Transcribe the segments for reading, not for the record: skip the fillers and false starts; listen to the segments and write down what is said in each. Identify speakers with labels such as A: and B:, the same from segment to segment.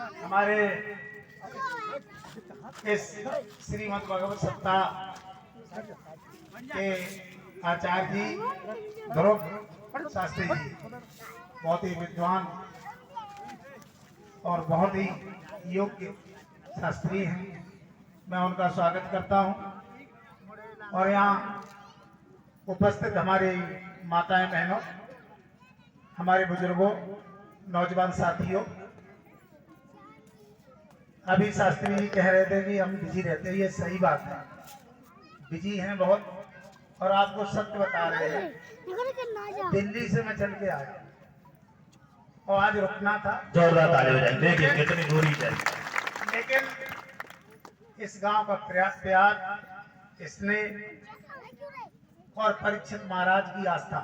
A: हमारे इस श्रीमद् भगवत सप्ताह के आचार्य जी ध्रुव शास्त्री जी बहुत ही विद्वान और बहुत ही योग्य शास्त्री हैं। मैं उनका स्वागत करता हूं और यहाँ उपस्थित हमारी माताएं बहनों, हमारे बुजुर्गों, नौजवान साथियों, अभी शास्त्री जी कह रहे थे कि हम बिजी रहते हैं। ये सही बात है, बिजी हैं बहुत। और आपको सत्य बता रहे हैं, दिल्ली से मैं चल के आया और आज रुकना था।
B: जोरदार ताली हो जाए, देखिए कितनी दूरी है।
A: लेकिन इस गांव का प्यार, स्नेह और परीक्षित महाराज की आस्था,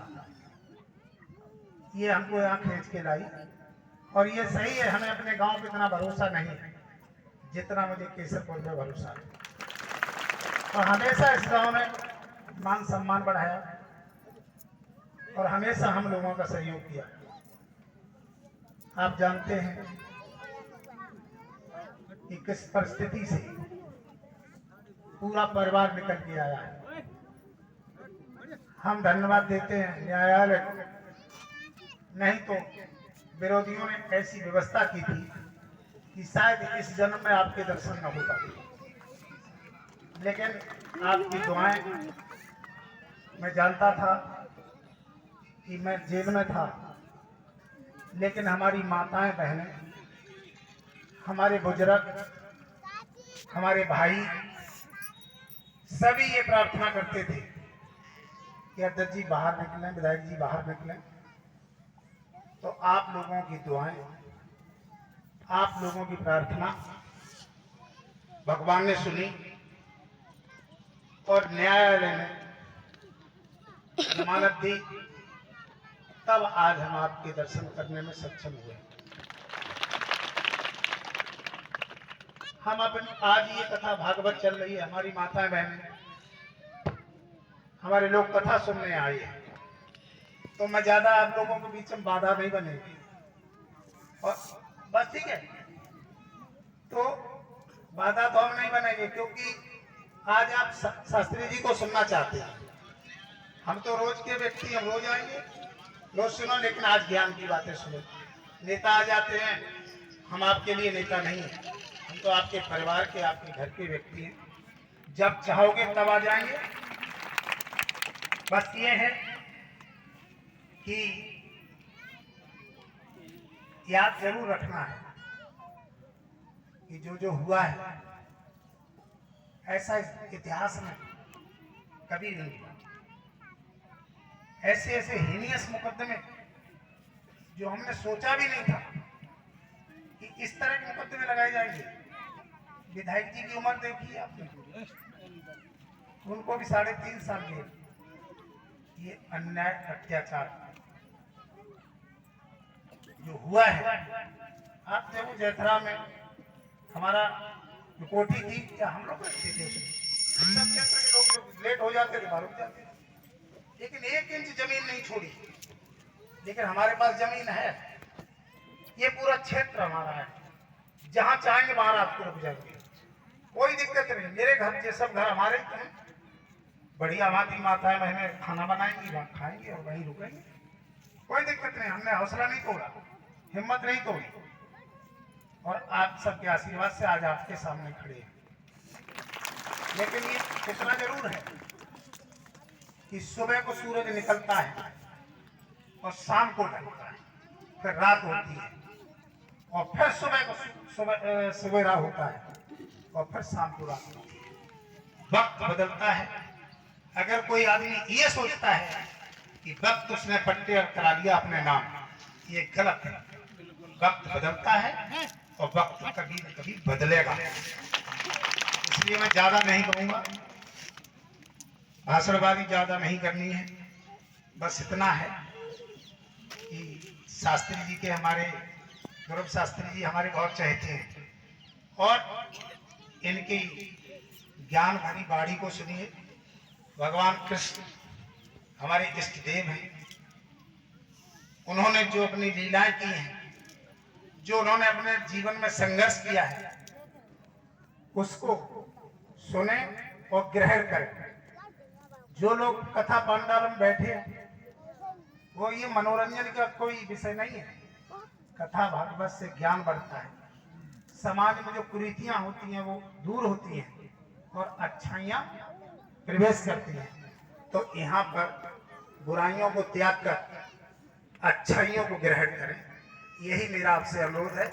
A: ये हमको यहाँ खींच के लाई। और ये सही है, हमें अपने गांव पे इतना भरोसा नहीं है जितना मुझे केसरपुर में भरोसा है। और हमेशा इस गांव में मान सम्मान बढ़ाया और हमेशा हम लोगों का सहयोग किया। आप जानते हैं कि किस परिस्थिति से पूरा परिवार निकल के आया है। हम धन्यवाद देते हैं न्यायालय, नहीं तो विरोधियों ने ऐसी व्यवस्था की थी कि शायद इस जन्म में आपके दर्शन न हो पाते। लेकिन आपकी दुआएं, मैं जानता था कि मैं जेल में था, लेकिन हमारी माताएं बहनें, हमारे बुजुर्ग, हमारे भाई सभी ये प्रार्थना करते थे कि अध्यक्ष जी बाहर निकलें, विधायक जी बाहर निकलें। तो आप लोगों की दुआएं, आप लोगों की प्रार्थना भगवान ने सुनी और न्यायालय ने जमानत दी। तब आज हम आपके दर्शन करने में सक्षम हुए। हम अपनी आज ये कथा भागवत चल रही है, हमारी माताएं बहनें, हमारे लोग कथा सुनने आए हैं, तो मैं ज्यादा आप लोगों के बीच में बाधा नहीं बनेगी और बस ठीक है। तो बाधा तो हम नहीं बनेंगे, क्योंकि आज आप शास्त्री जी को सुनना चाहते हैं। हम तो रोज के व्यक्ति, हम रोज आएंगे, रोज सुनो, लेकिन आज ज्ञान की बातें सुनो। नेता आ जाते हैं, हम आपके लिए नेता नहीं है, हम तो आपके परिवार के, आपके घर के व्यक्ति हैं। जब चाहोगे तब आ जाएंगे। बस ये है कि याद जरूर रखना है कि जो हुआ है, ऐसा इतिहास में कभी नहीं हुआ। ऐसे ऐसे हीनियस मुकदमे जो हमने सोचा भी नहीं था कि इस तरह के मुकदमे लगाए जाएंगे। विधायक जी की उम्र देखी आपने, उनको भी 3.5 साल के। ये अन्याय, अत्याचार जो हुआ है, आप देखो जयथरा में हमारा कोठी थी, क्या हम लोग रहते थे उसमें, सब क्षेत्र के लोग लेट हो जाते थे, बाहर हो जाते थे, लेकिन 1 इंच जमीन नहीं छोड़ी। लेकिन हमारे पास जमीन है, ये पूरा क्षेत्र हमारा है, जहां चाहेंगे वहां रात को रुक जाएंगे, कोई दिक्कत नहीं। मेरे घर, ये सब घर हमारे हैं, बढ़िया हमारी माताएं बहनें खाना बनाएंगी, वहां खाएंगे और वहीं रुकेंगे, कोई दिक्कत नहीं। हमने हौसला नहीं तोड़ा, हिम्मत नहीं तोड़ी, और आप सबके आशीर्वाद से आज आपके सामने खड़े हैं। लेकिन ये इतना जरूर है कि सुबह को सूरज निकलता है और शाम को ढलता है, फिर रात होती है, और फिर सुबह को सवेरा होता है, और फिर शाम को रात होती है। वक्त बदलता है। अगर कोई आदमी ये सोचता है कि वक्त उसने पट्टे करा लिया अपने नाम, ये गलत है। वक्त बदलता है और वक्त कभी न कभी बदलेगा। इसलिए मैं ज्यादा नहीं कहूंगा, भाषणबाजी ज्यादा नहीं करनी है। बस इतना है कि शास्त्री जी के, हमारे ध्रुव शास्त्री जी हमारे बहुत चाहते हैं, और इनकी ज्ञान भरी वाणी को सुनिए। भगवान कृष्ण हमारे इष्ट देव हैं, उन्होंने जो अपनी लीलाएं की हैं जो उन्होंने अपने जीवन में संघर्ष किया है उसको सुने और ग्रहण करें। जो लोग कथा पंडाल में बैठे वो ये मनोरंजन का कोई विषय नहीं है। कथा भागवत से ज्ञान बढ़ता है, समाज में जो कुरीतियां होती हैं वो दूर होती हैं और अच्छाइयां प्रवेश करती हैं। तो यहाँ पर बुराइयों को त्याग कर अच्छाइयों को ग्रहण करें, यही मेरा आपसे अनुरोध है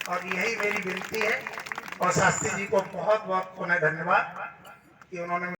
A: और यही मेरी विनती है। और शास्त्री जी को बहुत बहुत पुनः धन्यवाद कि उन्होंने